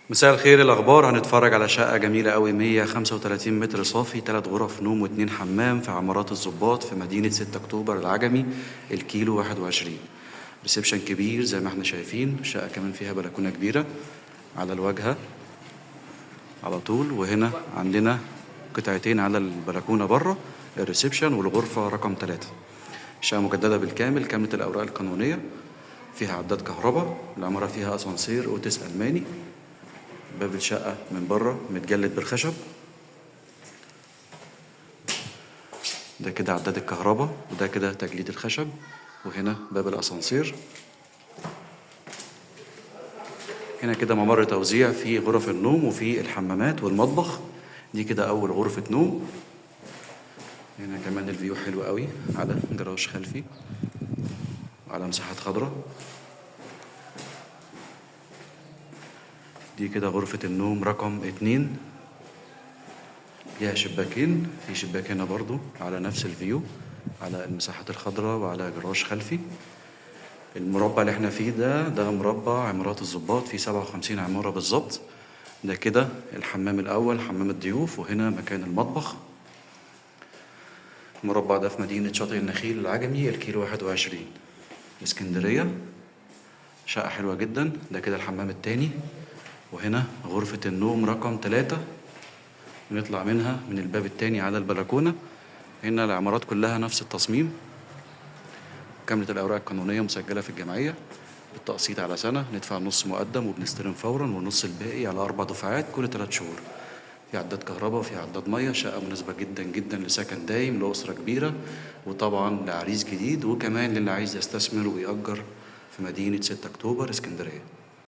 مساء الخير، الأخبار. هنتفرج على شقة جميلة أوي، 135 متر صافي، 3 غرف نوم و2 حمام في عمارات الضباط في مدينة 6 أكتوبر العجمي، الكيلو 21. ريسبشن كبير زي ما احنا شايفين. الشقة كمان فيها بلكونة كبيرة على الواجهة على طول، وهنا عندنا قطعتين على البلكونة بره، الريسبشن والغرفة رقم 3. الشقة مجددة بالكامل، كاملة الأوراق القانونية، فيها عداد كهرباء. العمارة فيها أسانسير أوتس ألماني. باب الشقة من بره متجلد بالخشب. ده كده عداد الكهرباء، وده كده تجليد الخشب. وهنا باب الأسانسير. هنا كده ممر توزيع في غرف النوم وفي الحمامات والمطبخ. دي كده أول غرفة نوم. هنا كمان الفيو حلو قوي على جراج خلفي وعلى مساحات خضراء. دي كده غرفة النوم رقم 2، ليها شباكين. في شباك هنا برضو على نفس الفيو على المساحات الخضراء وعلى جراج خلفي. المربع اللي احنا فيه ده مربع عمارات الضباط، فيه 57 عمارة بالظبط. ده كده الحمام الأول، حمام الضيوف، وهنا مكان المطبخ. المربع ده في مدينة شاطئ النخيل العجمي، الكيلو 21، اسكندرية. شقة حلوة جدا. ده كده الحمام التاني، وهنا غرفة النوم رقم 3. نطلع منها من الباب التاني على البلكونة. هنا العمارات كلها نفس التصميم، كاملة الأوراق القانونية، مسجلة في الجمعية، بالتقسيط على سنة. ندفع نص مقدم وبنستلم فورا، والنص الباقي على 4 دفعات كل 3 شهور. في عداد كهرباء، في عداد مية. شقة مناسبة جدا جدا لسكن دايم، لأسرة كبيرة، وطبعا لعريس جديد، وكمان للي عايز يستثمر ويأجر في مدينة 6 أكتوبر اسكندرية.